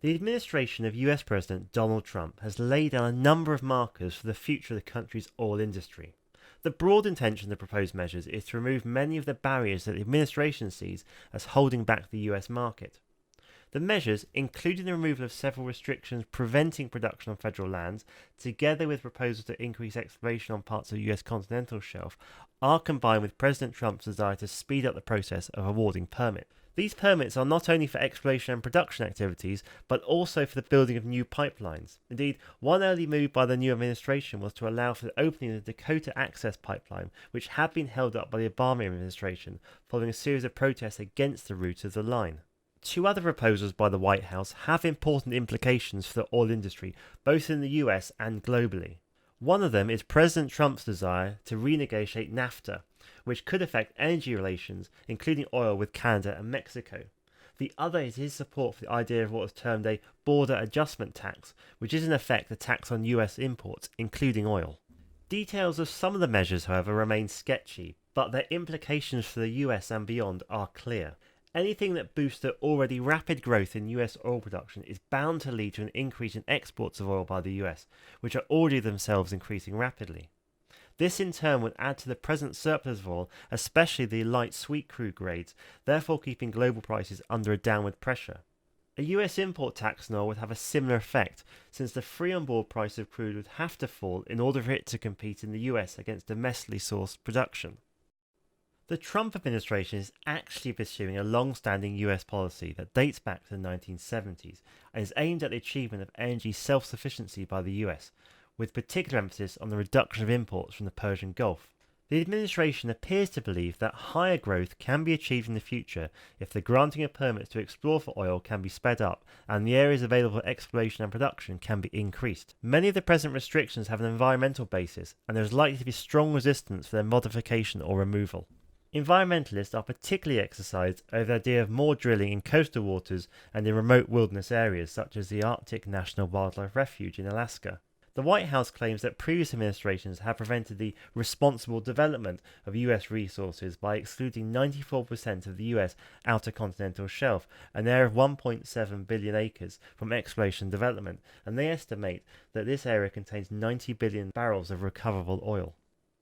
The administration of US President Donald Trump has laid down a number of markers for the future of the country's oil industry. The broad intention of the proposed measures is to remove many of the barriers that the administration sees as holding back the US market. The measures, including the removal of several restrictions preventing production on federal lands, together with proposals to increase exploration on parts of the US continental shelf, are combined with President Trump's desire to speed up the process of awarding permits. These permits are not only for exploration and production activities, but also for the building of new pipelines. Indeed, one early move by the new administration was to allow for the opening of the Dakota Access Pipeline, which had been held up by the Obama administration following a series of protests against the route of the line. Two other proposals by the White House have important implications for the oil industry, both in the US and globally. One of them is President Trump's desire to renegotiate NAFTA, which could affect energy relations, including oil, with Canada and Mexico. The other is his support for the idea of what is termed a border adjustment tax, which is in effect a tax on US imports, including oil. Details of some of the measures, however, remain sketchy, but their implications for the US and beyond are clear. Anything that boosts the already rapid growth in US oil production is bound to lead to an increase in exports of oil by the US, which are already themselves increasing rapidly. This in turn would add to the present surplus of oil, especially the light sweet crude grades, therefore keeping global prices under a downward pressure. A US import tax on oil would have a similar effect, since the free on board price of crude would have to fall in order for it to compete in the US against domestically sourced production. The Trump administration is actually pursuing a long-standing US policy that dates back to the 1970s and is aimed at the achievement of energy self-sufficiency by the US, with particular emphasis on the reduction of imports from the Persian Gulf. The administration appears to believe that higher growth can be achieved in the future if the granting of permits to explore for oil can be sped up and the areas available for exploration and production can be increased. Many of the present restrictions have an environmental basis, and there is likely to be strong resistance for their modification or removal. Environmentalists are particularly exercised over the idea of more drilling in coastal waters and in remote wilderness areas such as the Arctic National Wildlife Refuge in Alaska. The White House claims that previous administrations have prevented the responsible development of US resources by excluding 94% of the US outer continental shelf, an area of 1.7 billion acres, from exploration and development, and they estimate that this area contains 90 billion barrels of recoverable oil.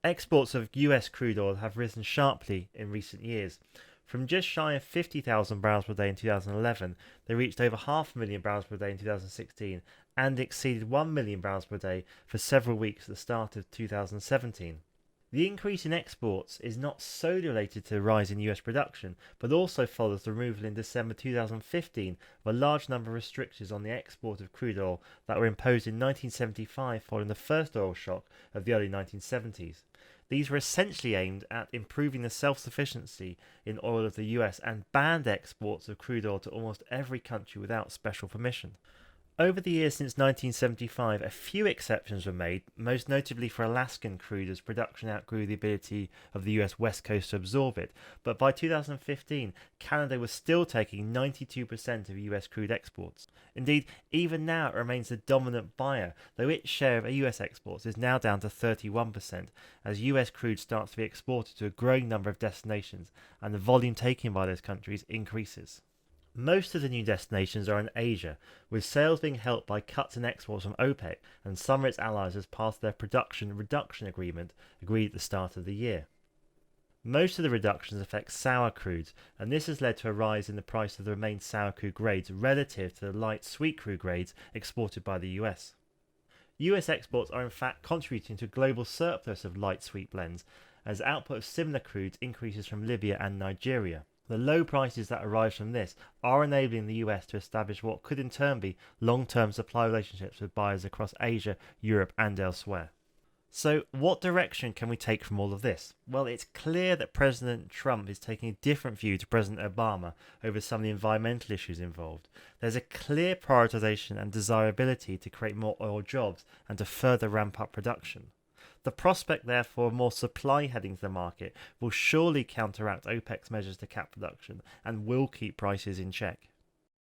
Exports of US crude oil have risen sharply in recent years. From just shy of 50,000 barrels per day in 2011, they reached over 500,000 barrels per day in 2016 and exceeded 1 million barrels per day for several weeks at the start of 2017. The increase in exports is not solely related to the rise in US production, but also follows the removal in December 2015 of a large number of restrictions on the export of crude oil that were imposed in 1975 following the first oil shock of the early 1970s. These were essentially aimed at improving the self-sufficiency in oil of the US and banned exports of crude oil to almost every country without special permission. Over the years since 1975, a few exceptions were made, most notably for Alaskan crude as production outgrew the ability of the US West Coast to absorb it, but by 2015, Canada was still taking 92% of US crude exports. Indeed, even now it remains the dominant buyer, though its share of US exports is now down to 31%, as US crude starts to be exported to a growing number of destinations, and the volume taken by those countries increases. Most of the new destinations are in Asia, with sales being helped by cuts in exports from OPEC and some of its allies as part of their production reduction agreement agreed at the start of the year. Most of the reductions affect sour crudes, and this has led to a rise in the price of the remaining sour crude grades relative to the light sweet crude grades exported by the US. US exports are in fact contributing to a global surplus of light sweet blends, as output of similar crudes increases from Libya and Nigeria. The low prices that arise from this are enabling the US to establish what could in turn be long-term supply relationships with buyers across Asia, Europe and elsewhere. So what direction can we take from all of this? Well, it's clear that President Trump is taking a different view to President Obama over some of the environmental issues involved. There's a clear prioritization and desirability to create more oil jobs and to further ramp up production. The prospect, therefore, of more supply heading to the market will surely counteract OPEC's measures to cap production and will keep prices in check.